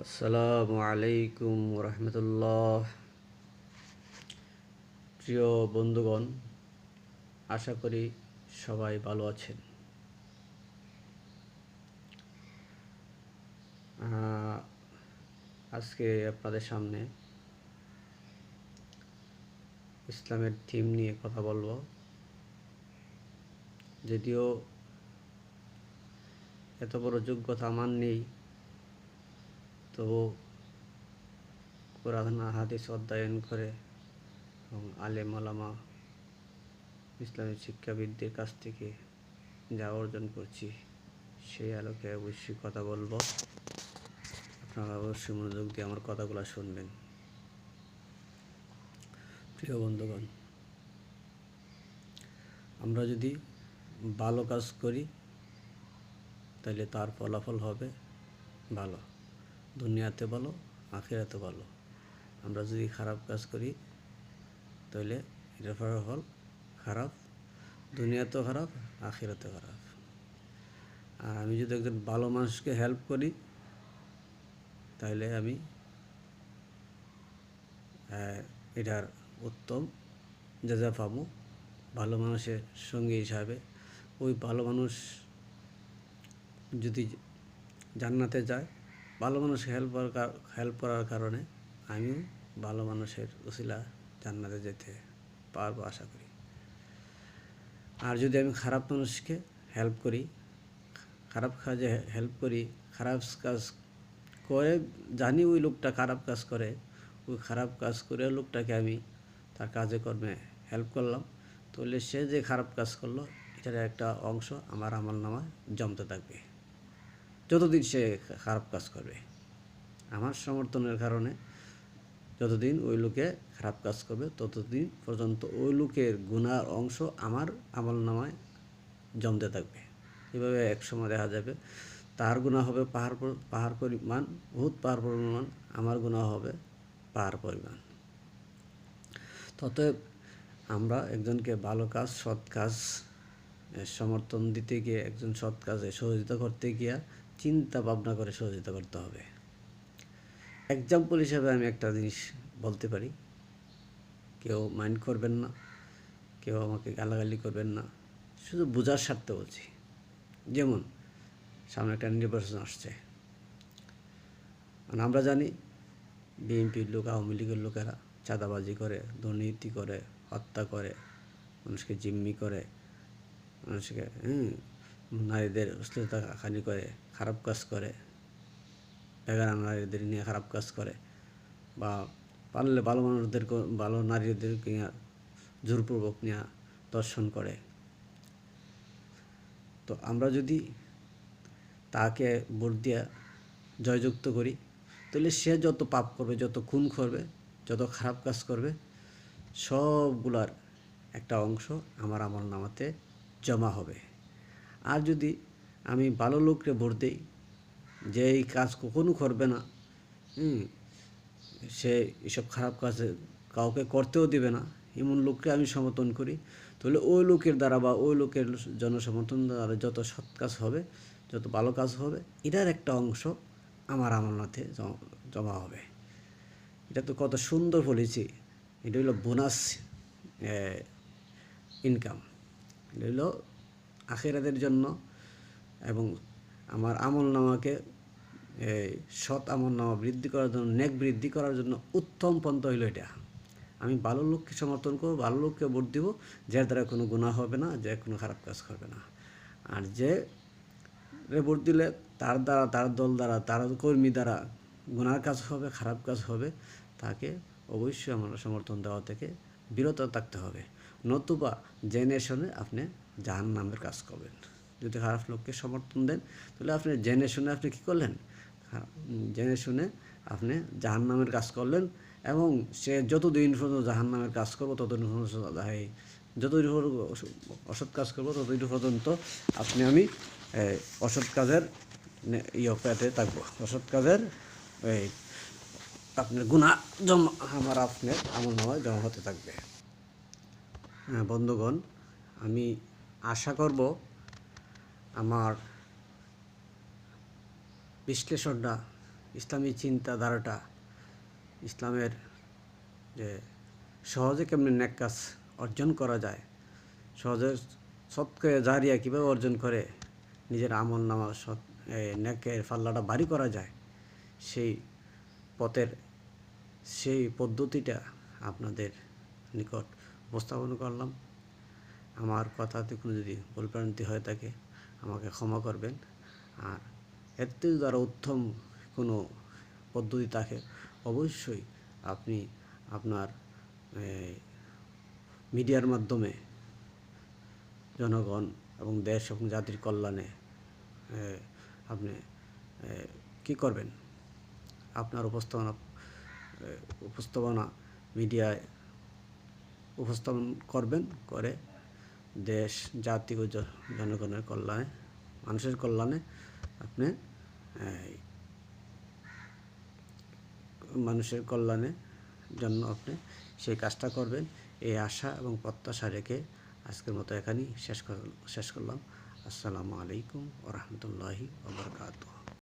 আসসালামু আলাইকুম রহমতুল্লাহ। প্রিয় বন্ধুগণ, আশা করি সবাই ভালো আছেন। আজকে আপনাদের সামনে ইসলামের থিম নিয়ে কথা বলবো। যদিও এত বড় যোগ্যতা আমার নেই, তবু কোরআন হাদিস অধ্যয়ন করে এবং আলেম ওলামা ইসলামের শিক্ষাবিদদের কাছ থেকে যা অর্জন করছি সেই আলোকে অবশ্যই কথা বলবো। আপনারা অবশ্যই মনোযোগ দিয়ে আমার কথাগুলো শুনবেন। প্রিয় বন্ধুগণ, আমরা যদি ভালো কাজ করি তাহলে তার ফলাফল হবে ভালো, দুনিয়াতে ভালো, আখিরাতে ভালো। আমরা যদি খারাপ কাজ করি তাহলে এটার ফলাফল খারাপ, দুনিয়াতেও খারাপ, আখিরাতেও খারাপ। আর আমি যদি একজন ভালো মানুষকে হেল্প করি তাহলে আমি এটার উত্তম যা পাবো ভালো মানুষের সঙ্গী হিসাবে। ওই ভালো মানুষ যদি জান্নাতে যায়, ভালো মানুষ হেল্প করার কারণে আমিও ভালো মানুষের উসিলা জান্নাতে যেতে পারবো আশা করি। আর যদি আমি খারাপ মানুষকে হেল্প করি, খারাপ কাজে হেল্প করি, খারাপ কাজ করে জানি ওই লোকটা খারাপ কাজ করে, ওই খারাপ কাজ করে লোকটাকে আমি তার কাজে কর্মে হেল্প করলাম, তাহলে সে যে খারাপ কাজ করলো এটার একটা অংশ আমার আমলনামায় জমতে থাকবে। যতদিন সে খারাপ কাজ করবে, আমার সমর্থনের কারণে যতদিন ওই লোকে খারাপ কাজ করবে ততদিন পর্যন্ত ওই লোকের গুনার অংশ আমার আমলনামায় জমতে থাকবে। এভাবে এক সময় দেখা যাবে তার গুনাহ হবে পাহাড় পরিমাণ, বহুত পাহাড় পরিমাণ, আমার গুনাহ হবে পাহাড় পরিমাণ। ততএব আমরা একজনকে ভালো কাজ, সৎ কাজ সমর্থন দিতে গিয়ে, একজন সৎ কাজে সহযোগিতা করতে গিয়ে চিন্তা ভাবনা করে সহযোগিতা করতে হবে। এক্সাম্পল হিসাবে আমি একটা জিনিস বলতে পারি, কেউ মাইন্ড করবেন না, কেউ আমাকে গালাগালি করবেন না, শুধু বোঝার স্বার্থে বলছি। যেমন সামনে একটা নির্বাচন আসছে, আমরা জানি বিএনপির লোক, আওয়ামী লীগের লোকেরা চাঁদাবাজি করে, দুর্নীতি করে, হত্যা করে, মানুষকে জিম্মি করে, মানুষকে নারীদের অশ্লীলতা খানি করে, খারাপ কাজ করে, বেগানা নারীদের নিয়ে খারাপ কাজ করে, বা পারলে ভালো মানুষদেরকে, ভালো নারীদেরকে জোরপূর্বক নিয়ে দর্শন করে। তো আমরা যদি তাকে ভোট দিয়ে জয়যুক্ত করি তাহলে সে যত পাপ করবে, যত খুন করবে, যত খারাপ কাজ করবে, সবগুলার একটা অংশ আমার আমলনামাতে জমা হবে। আর যদি আমি ভালো লোককে ভোট দিই, যে এই কাজ কখনো করবে না, সে এসব খারাপ কাজ কাউকে করতেও দেবে না, এমন লোককে আমি সমর্থন করি, তাহলে ওই লোকের দ্বারা বা ওই লোকের জনসমর্থন দ্বারা যত সৎ কাজ হবে, যত ভালো কাজ হবে, এটার একটা অংশ আমার আমলনাতে জমা হবে। এটা তো কত সুন্দর বলেছি। এটা হলো বোনাস ইনকাম, এটা হলো আখিরাতের জন্য এবং আমার আমলনামাকে সৎ আমলনামা বৃদ্ধি করার জন্য, নেক বৃদ্ধি করার জন্য উত্তম পন্থা হইল এটা। আমি ভালো লোককে সমর্থন করবো, ভালো লোককে ভোট দিব, যার দ্বারা কোনো গুনাহ হবে না, যে কোনো খারাপ কাজ করবে না। আর যে ভোট দিলে তার দ্বারা, তার দল দ্বারা, তার কর্মী দ্বারা গুনার কাজ হবে, খারাপ কাজ হবে, তাকে অবশ্যই আমরা সমর্থন দেওয়া থেকে বিরত থাকতে হবে। নতুবা জেনে শুনে আপনি জাহান্নামের কাজ করবেন। যদি খারাপ লোককে সমর্থন দেন তাহলে আপনি জেনে শুনে আপনি কী করলেন, জেনে শুনে আপনি জাহান্নামের কাজ করলেন। এবং সে যতদিন পর্যন্ত জাহান্নামের কাজ করবো ততদিন পর্যন্ত, যতদিন অসৎ কাজ করবো ততদিন পর্যন্ত আমি অসৎ কাজের পেতে থাকবো, অসৎ কাজের আপনার গুনাহ জমা আপনার আমলনামায় জমা হতে থাকবে। বন্ধুগণ, আমি আশা করব আমার বিশ্লেষণটা ইসলামী চিন্তাধারাটা, ইসলামের যে সহজে কেমনে নেক কাজ অর্জন করা যায়, সহজে সৎকে জারিয়া কীভাবে অর্জন করে নিজের আমল নামা নেকের পাল্লাটা ভারী করা যায়, সেই পথের সেই পদ্ধতিটা আপনাদের নিকট উপস্থাপন করলাম। আমার কথাতে কোনো যদি ভুলভ্রান্তি হয়ে থাকে আমাকে ক্ষমা করবেন। আর এর থেকে যারা উত্তম কোনো পদ্ধতি থাকে অবশ্যই আপনি আপনার মিডিয়ার মাধ্যমে জনগণ এবং দেশ এবং জাতির কল্যাণে আপনি কী করবেন, আপনার উপস্থাপনা মিডিয়ায় উপস্থাপন করবেন, করে দেশ জাতি ও জনগণের কল্যাণে, মানুষের কল্যাণে আপনি মানুষের কল্যাণের জন্য আপনি সেই কাজটা করবেন, এই আশা এবং প্রত্যাশা রেখে আজকের মতো এখানেই শেষ করলাম। আসসালামু আলাইকুম ওয়া রাহমাতুল্লাহি ওয়া বারাকাতুহু।